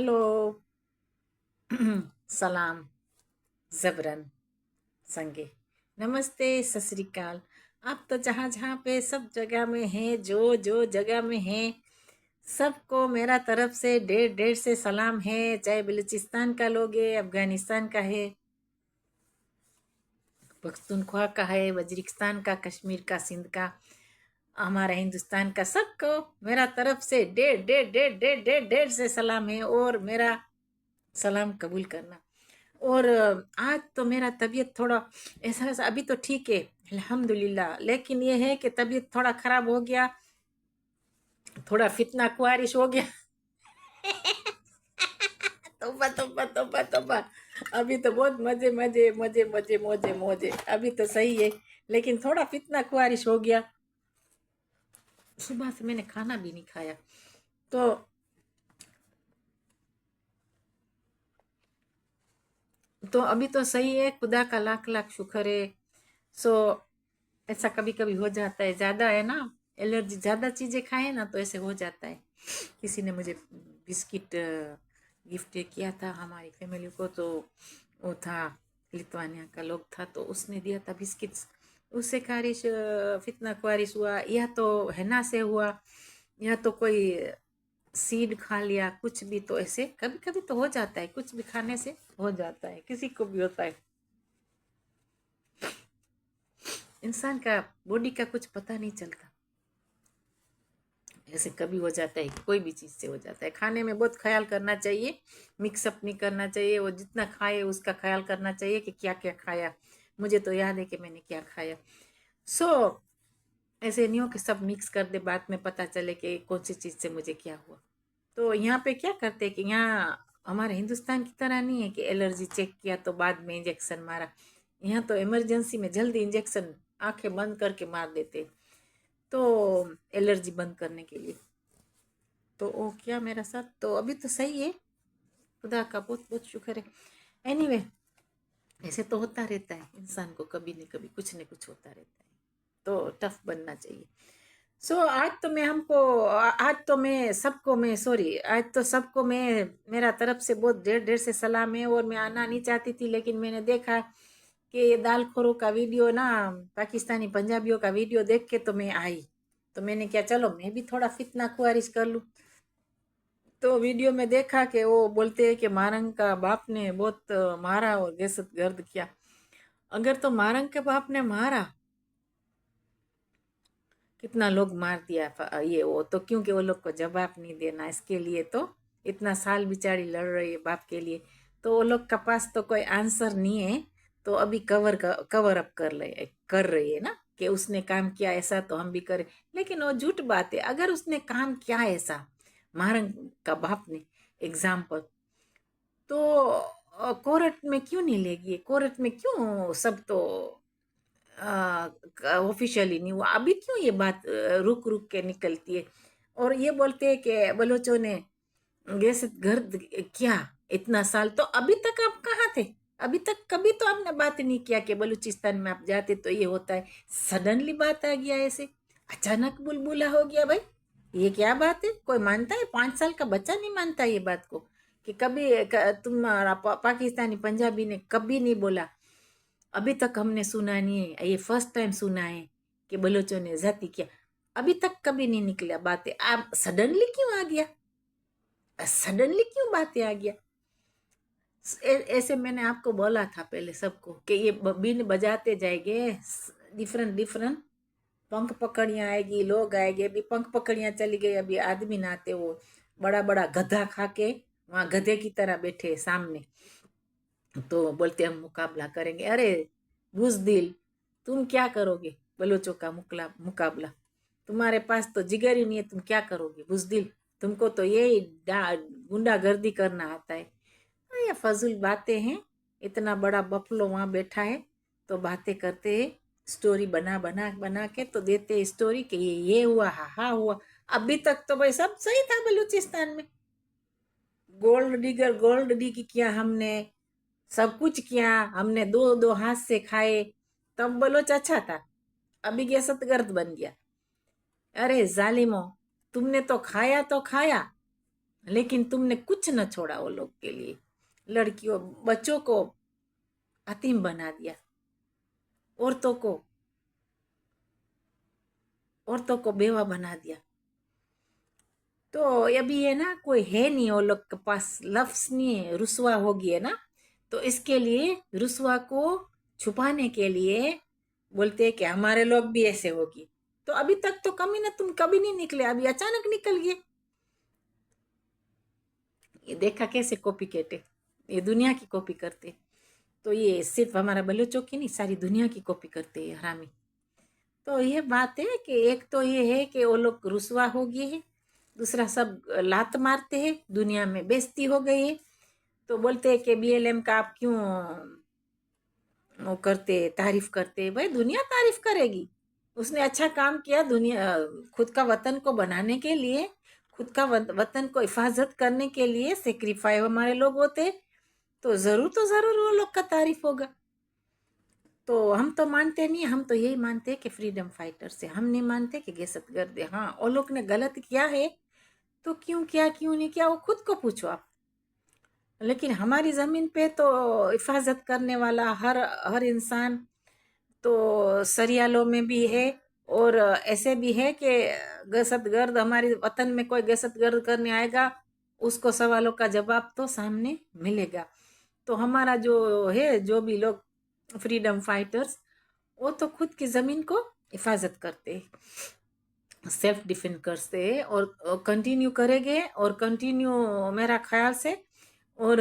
Hello. सलाम, जबरन, संगे, नमस्ते, सत श्री अकाल। आप तो जहाँ जहाँ पे सब जगह में हैं, जो जो जगह में हैं, सबको मेरा तरफ से ढेर ढेर से सलाम है। चाहे बलूचिस्तान का लोग है, अफगानिस्तान का है, पख्तूनख्वा का है, वजीरिस्तान का, कश्मीर का, सिंध का, हमारा हिंदुस्तान का, सबको मेरा तरफ से ढेर ढेर ढेर ढेर ढेर ढेर से सलाम है और मेरा सलाम कबूल करना। और आज तो मेरा तबीयत थोड़ा ऐसा ऐसा अभी तो ठीक है अल्हम्दुलिल्लाह, लेकिन ये है कि तबीयत थोड़ा खराब हो गया, थोड़ा फितना कुआरिश हो गया। तौबा तौबा तौबा तौबा। अभी तो बहुत मजे मजे मजे मजे मौजे मौजे, अभी तो सही है, लेकिन थोड़ा फितना कुआरिश हो गया। सुबह से मैंने खाना भी नहीं खाया, तो अभी तो सही है, खुदा का लाख लाख शुक्र है। सो ऐसा कभी कभी हो जाता है, ज्यादा है ना, एलर्जी, ज्यादा चीजें खाए ना तो ऐसे हो जाता है। किसी ने मुझे बिस्किट गिफ्ट किया था हमारी फैमिली को, तो वो था लिथुआनिया का लोग था, तो उसने दिया था बिस्किट्स। उससे खारिश, फितना ख्वारिश हुआ, या तो हैना से हुआ, या तो कोई सीड खा लिया, कुछ भी। तो ऐसे कभी कभी तो हो जाता है, कुछ भी खाने से हो जाता है, किसी को भी होता है। इंसान का बॉडी का कुछ पता नहीं चलता, ऐसे कभी हो जाता है, कोई भी चीज़ से हो जाता है। खाने में बहुत ख्याल करना चाहिए, मिक्सअप नहीं करना चाहिए, वो जितना खाए उसका ख्याल करना चाहिए कि क्या क्या खाया। मुझे तो याद है कि मैंने क्या खाया। सो ऐसे नहीं हो कि सब मिक्स कर दे, बाद में पता चले कि कौन सी चीज़ से मुझे क्या हुआ। तो यहाँ पे क्या करते हैं कि यहाँ हमारे हिंदुस्तान की तरह नहीं है कि एलर्जी चेक किया तो बाद में इंजेक्शन मारा। यहाँ तो इमरजेंसी में जल्दी इंजेक्शन आंखें बंद करके मार देते, तो एलर्जी बंद करने के लिए। तो वो क्या मेरा साथ तो अभी तो सही है, खुदा का बहुत बहुत शुक्र है। एनीवे, ऐसे तो होता रहता है, इंसान को कभी न कभी कुछ न कुछ होता रहता है, तो टफ बनना चाहिए। आज तो मैं हमको आज तो मैं सबको मैं सॉरी आज तो सबको मैं मेरा तरफ से बहुत ढेर ढेर से सलाम है। और मैं आना नहीं चाहती थी, लेकिन मैंने देखा कि ये दाल खोरों का वीडियो ना, पाकिस्तानी पंजाबियों का वीडियो देख के तो मैं आई। तो मैंने क्या, चलो मैं भी थोड़ा फितना खुआरिश कर लूँ। तो वीडियो में देखा कि वो बोलते हैं कि मारंग का बाप ने बहुत मारा और दहशत गर्द किया। अगर तो मारंग के बाप ने मारा, कितना लोग मार दिया ये वो, तो क्योंकि वो लोग को जवाब नहीं देना, इसके लिए तो इतना साल बेचारी लड़ रही है बाप के लिए, तो वो लोग के पास तो कोई आंसर नहीं है। तो अभी कवर अप कर रही है ना, कि उसने काम किया ऐसा तो हम भी करें। लेकिन वो झूठ बात है, अगर उसने काम किया ऐसा, मारंग का बाप ने, एग्जाम्पल, तो कोर्ट में क्यों नहीं लेगी, कोर्ट में क्यों सब तो ऑफिशियली नहीं हुआ, अभी क्यों ये बात रुक रुक के निकलती है। और ये बोलते हैं कि बलोचों ने दहशत गर्द किया इतना साल, तो अभी तक आप कहाँ थे? अभी तक कभी तो आपने बात नहीं किया कि बलूचिस्तान में आप जाते तो ये होता है। सडनली बात आ गया ऐसे, अचानक बुलबुला हो गया भाई। ये क्या बात है? कोई मानता है? 5 साल का बच्चा नहीं मानता ये बात को, कि कभी तुम्हारा पाकिस्तानी पंजाबी ने कभी नहीं बोला। अभी तक हमने सुना नहीं है, ये फर्स्ट टाइम सुना है कि बलोचों ने जाति किया। अभी तक कभी नहीं निकला बातें, आप सडनली क्यों आ गया? सडनली क्यों बातें आ गया? ऐसे मैंने आपको बोला था पहले सबको कि ये बीन बजाते जाएंगे, डिफरेंट डिफरेंट पंख पकड़ियां आएगी, लोग आएंगे। अभी पंख पकड़ियां चली गई, अभी आदमी ना आते, वो बड़ा बड़ा गधा खा के वहां गधे की तरह बैठे सामने। तो बोलते हम मुकाबला करेंगे। अरे बुजदिल, तुम क्या करोगे बलोचों का मुकाबला? तुम्हारे पास तो जिगर ही नहीं है, तुम क्या करोगे बुजदिल? तुमको तो यही गुंडागर्दी करना आता है। ये फजूल बातें हैं। इतना बड़ा बफलो वहां बैठा है, तो बातें करते हैं, स्टोरी बना बना बना के तो देते हैं स्टोरी कि ये हुआ, हा हुआ। अभी तक तो भाई सब सही था बलूचिस्तान में। गोल्ड डिग किया हमने, सब कुछ किया हमने, दो दो हाथ से खाए, तब बलोच अच्छा था। अभी दहशतगर्द बन गया। अरे जालिमो, तुमने तो खाया, लेकिन तुमने कुछ न छोड़ा वो लोग के लिए। लड़कियों बच्चों को यतीम बना दिया, औरतों को औरतों को बेवा बना दिया। तो अभी है ना, कोई है नहीं वो लोग के पास, लफ्ज नहीं है, रुसवा होगी है ना। तो इसके लिए रुसवा को छुपाने के लिए बोलते हैं कि हमारे लोग भी ऐसे होगी। तो अभी तक तो कमी ना तुम कभी नहीं निकले, अभी अचानक निकल गए। ये देखा कैसे कॉपी केटे, ये दुनिया की कॉपी करते। तो ये सिर्फ हमारा बलोचों की नहीं, सारी दुनिया की कॉपी करते हैं हरामी। तो ये बात है कि एक तो ये है कि वो लोग रुसवा हो गए हैं, दूसरा सब लात मारते हैं, दुनिया में बेइज्जती हो गई है। तो बोलते हैं कि बीएलएम का आप क्यों वो करते, तारीफ करते। भाई दुनिया तारीफ करेगी, उसने अच्छा काम किया। दुनिया खुद का वतन को बनाने के लिए, खुद का वतन को हिफाजत करने के लिए सेक्रीफाई हमारे लोग होते, तो जरूर वो लोग का तारीफ होगा। तो हम तो मानते नहीं, हम तो यही मानते हैं कि फ्रीडम फाइटर से, हम नहीं मानते कि दहशतगर्द है। हाँ वो लोग ने गलत किया है, तो क्यों किया क्यों नहीं किया वो खुद को पूछो आप। लेकिन हमारी जमीन पे तो हिफाजत करने वाला हर हर इंसान तो सरियालों में भी है, और ऐसे भी है कि दहशतगर्द हमारे वतन में कोई दहशतगर्द करने आएगा, उसको सवालों का जवाब तो सामने मिलेगा। तो हमारा जो है, जो भी लोग फ्रीडम फाइटर्स, वो तो खुद की जमीन को हिफाजत करते हैं, सेल्फ डिफेंड करते हैं, और कंटिन्यू करेंगे, और कंटिन्यू मेरा ख्याल से। और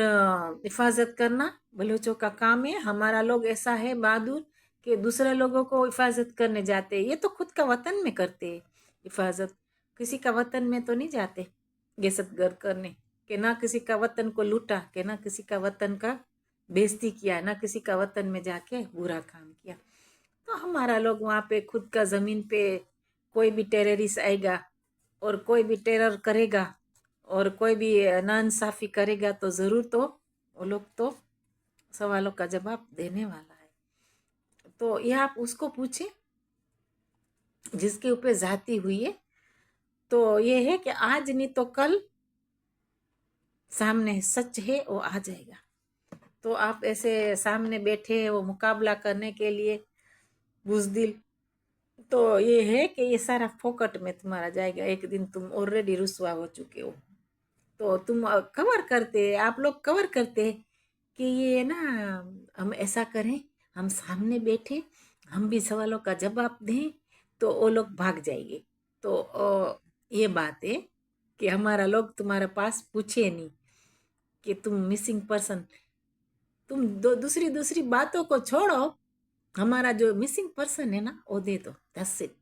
हिफाजत करना बलूचों का काम है। हमारा लोग ऐसा है बहादुर कि दूसरे लोगों को हिफाजत करने जाते हैं। ये तो खुद का वतन में करते हैं हिफाजत, किसी का वतन में तो नहीं जाते दहशतगर्द करने, कि ना किसी का वतन को लूटा, कि ना किसी का वतन का बेइज्जती किया, ना किसी का वतन में जाके बुरा काम किया। तो हमारा लोग वहाँ पे खुद का जमीन पे कोई भी टेररिस्ट आएगा और कोई भी टेरर करेगा और कोई भी नाइंसाफी करेगा, तो जरूर तो वो लोग तो सवालों का जवाब देने वाला है। तो ये आप उसको पूछे जिसके ऊपर जाती हुई है। तो ये है कि आज नहीं तो कल सामने सच है वो आ जाएगा। तो आप ऐसे सामने बैठे वो मुकाबला करने के लिए बुजदिल, तो ये है कि ये सारा फोकट में तुम्हारा जाएगा। एक दिन तुम ऑलरेडी रुसवा हो चुके हो। तो तुम कवर करते, आप लोग कवर करते कि ये ना, हम ऐसा करें, हम सामने बैठे, हम भी सवालों का जवाब दें, तो वो लोग भाग जाएंगे। तो ये बात है कि हमारा लोग तुम्हारे पास पूछे नहीं कि तुम मिसिंग पर्सन, तुम दूसरी दूसरी बातों को छोड़ो, हमारा जो मिसिंग पर्सन है ना वो दे दो, that's it,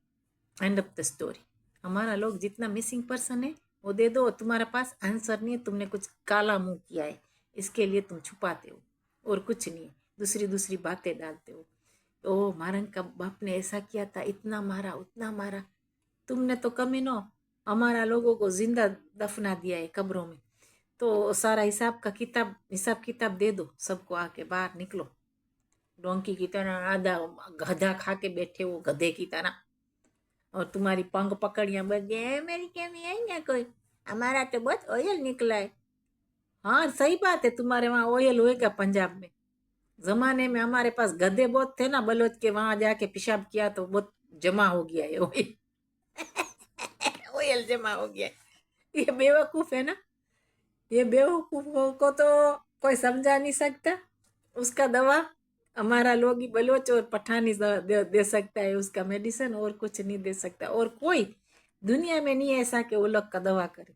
end of the story. हमारा लोग जितना मिसिंग पर्सन है वो दे दो। तुम्हारे पास आंसर नहीं है, तुमने कुछ काला मुंह किया है, इसके लिए तुम छुपाते हो, और कुछ नहीं है, दूसरी दूसरी बातें डालते हो। ओ मारंग का बाप ने ऐसा किया था, इतना मारा उतना मारा। तुमने तो कमीनो हमारा लोगों को जिंदा दफना दिया है कब्रों में। तो सारा हिसाब किताब दे दो सबको, आके बाहर निकलो। डोंकी की तरह आधा गधा खा के बैठे हो, गधे की तरह, और तुम्हारी पंख पकड़िया बजे मेरी क्या नहीं है ना कोई, हमारा तो बहुत ऑयल निकला है। हाँ सही बात है, तुम्हारे वहाँ ऑयल होएगा पंजाब में। जमाने में हमारे पास गधे बहुत थे ना, बलोच के वहां जाके पेशाब किया तो बहुत जमा हो गया है ऑयल। ऑयल जमा हो गया है। ये बेवकूफ है ना, ये बेवकूफों को तो कोई समझा नहीं सकता। उसका दवा हमारा लोग ही बलोच और पठानी दे सकता है, उसका मेडिसिन, और कुछ नहीं दे सकता। और कोई दुनिया में नहीं है ऐसा कि वो लोग का दवा करे।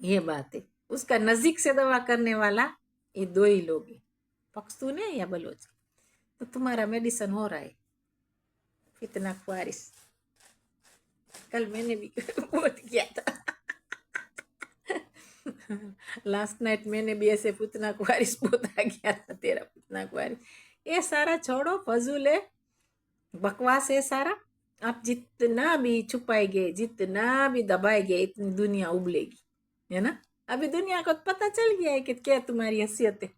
ये बात है, उसका नजदीक से दवा करने वाला ये दो ही लोग हैं, पख्तून है या बलोच। तो तुम्हारा मेडिसिन हो रहा है फितना ख्वारिश। कल मैंने भी बहुत किया था। लास्ट नाइट मैंने भी ऐसे पुतना ख्वारिश पोता किया था, तेरा पुतना ख्वारिश। ये सारा छोड़ो, फजूल है, बकवास है सारा। आप जितना भी छुपाएंगे, जितना भी दबाएंगे, इतनी दुनिया उबलेगी, है ना। अभी दुनिया को पता चल गया है कि क्या तुम्हारी हैसियत है।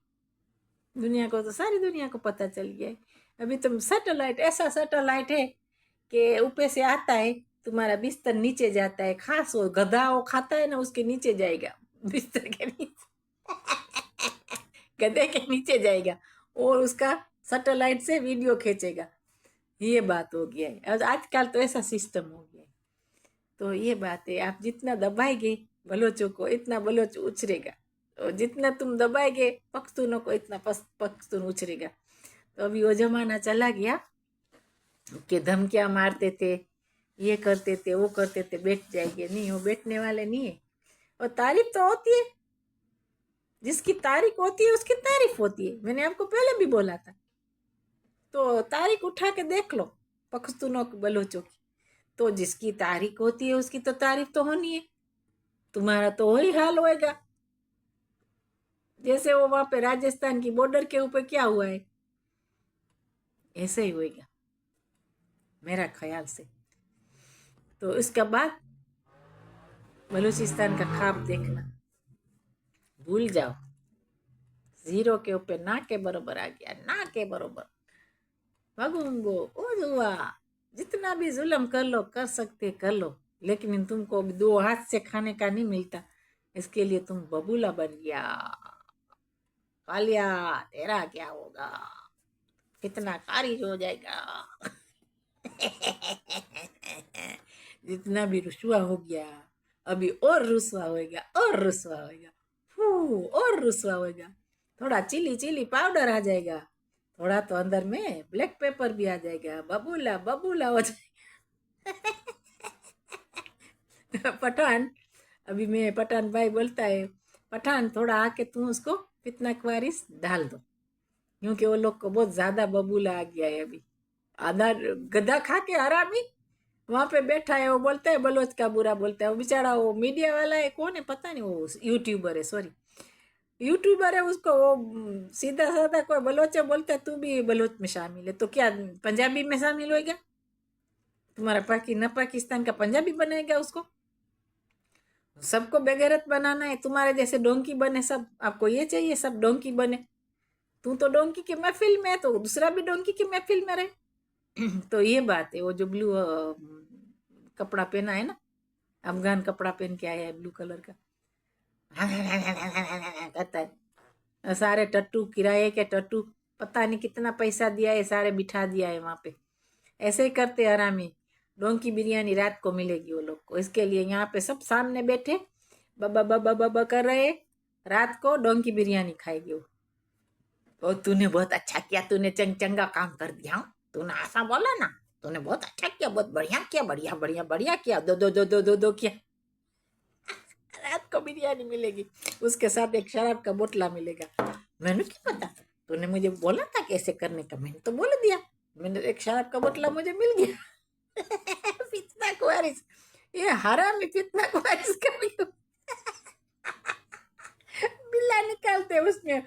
दुनिया को तो, सारी दुनिया को पता चल गया है। अभी तुम सैटेलाइट, ऐसा सैटेलाइट है कि ऊपर से आता है तुम्हारा बिस्तर नीचे जाता है, खास वो गधा वो खाता है ना, उसके नीचे जाएगा, बिस्तर के नीचे, गधे के नीचे जाएगा और उसका सैटेलाइट से वीडियो खींचेगा। ये बात हो गया है, और आजकल तो ऐसा सिस्टम हो गया है। तो ये बात है, आप जितना दबाएंगे बलोचों को इतना बलोच उछरेगा, और जितना तुम दबाएंगे पख्तूनों को इतना पख्तून उछरेगा। तो अभी वो जमाना चला गया कि धमकियां मारते थे, ये करते थे, वो करते थे, बैठ जाएंगे, नहीं वो बैठने वाले नहीं है। और तारीफ तो होती है, जिसकी तारीफ होती है उसकी तारीफ होती है, मैंने आपको पहले भी बोला था। तो तारीख उठा के देख लो पख्तूनों बलोचों की, तो जिसकी तारीख होती है उसकी तो तारीफ तो होनी है। तुम्हारा तो वही हाल होएगा जैसे वो वहां पे राजस्थान की बॉर्डर के ऊपर क्या हुआ है, ऐसे ही होएगा मेरा ख्याल से। तो इसके बाद बलूचिस्तान का ख्वाब देखना भूल जाओ, जीरो के ऊपर ना के बराबर आ गया, ना के बराबर भगूंगो ओ दुआ। जितना भी जुल्म कर लो, कर सकते कर लो, लेकिन तुमको दो हाथ से खाने का नहीं मिलता, इसके लिए तुम बबूला बन गया। कालिया तेरा क्या होगा, कितना कारिज हो जाएगा। जितना भी रुसवा हो गया, अभी और रुसवा होएगा, और रुसवा होएगा, और रुसवा होएगा। थोड़ा चिली चिली पाउडर आ जाएगा, थोड़ा तो अंदर में ब्लैक पेपर भी आ जाएगा, बबूला बबूला हो जाएगा। पठान, अभी मैं पठान भाई बोलता है, पठान थोड़ा आके तुम उसको कितना वारिस डाल दो, क्योंकि वो लोग को बहुत ज्यादा बबूला आ गया है अभी। आधा गधा खा के हरामी वहां पे बैठा है, वो बोलता है बलोच का बुरा बोलता है, वो बेचारा वो मीडिया वाला है, कौन है पता नहीं, वो यूट्यूबर है, सॉरी यूट्यूबर है, उसको वो सीधा साधा कोई बलोच बोलता है, तू भी बलोच में शामिल है, तो क्या पंजाबी में शामिल होएगा? तुम्हारा पाकिस्तान का पंजाबी बनाएगा उसको? सबको बेगैरत बनाना है, तुम्हारे जैसे डोंकी बने सब, आपको ये चाहिए सब डोंकी बने। तू तो डोंकी की महफिल में है, तो दूसरा भी डोंकी की महफिल में रहे। तो ये बात है, वो जो ब्लू कपड़ा पहना है ना, अफगान कपड़ा पहन के आया है ब्लू कलर का, कहता है सारे टट्टू किराए के टट्टू, पता नहीं कितना पैसा दिया है, सारे बिठा दिया है वहां पे, ऐसे ही करते हरामी। डोंकी बिरयानी रात को मिलेगी वो लोग को, इसके लिए यहाँ पे सब सामने बैठे बबा बबा बबा कर रहे, रात को डोंकी बिरयानी खाएगी वो। तो तूने बहुत अच्छा किया, तूने चंगा काम कर दिया, तूने ऐसा बोला ना, तूने बहुत अच्छा किया, बहुत बढ़िया किया, बढ़िया बढ़िया बढ़िया किया, दो दो दो दो दो दो किया। रात को बिरयानी मिलेगी, उसके साथ एक शराब का बोतला मिलेगा। मैंने क्या पता, तूने मुझे बोला था कैसे करने का, मैंने तो बोल दिया, मैंने एक शराब का बोतला मुझे मिल गया। फितना कुआरिस, ये हरामी फितना कुआरिस कर रही हूँ। बिल्ला निकालते उसमें,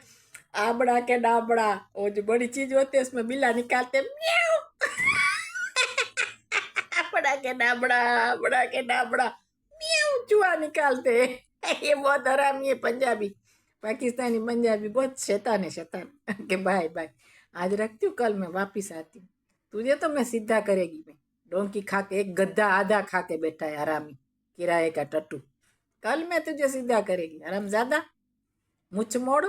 आबड़ा के डाबड़ा, वो जो बड़ी चीज होती है उसमें बिल्ला निकालते, म्याऊ। आबड़ा के डाबड़ा, आबड़ा के डाबड़ा, म्याऊ चूहा निकालते। ये बहुत हरामी है पंजाबी, पाकिस्तानी पंजाबी बहुत शैतान है, शैतान के भाई भाई। आज रखती हूँ, कल मैं वापिस आती हूँ, तुझे तो मैं सीधा करेगी मैं। डोंकी खा के, एक गद्दा आधा खा के बैठा है हरामी, किराए का टट्टू, कल मैं तुझे सीधा करेगी हरामजादा, मुछ मोड़।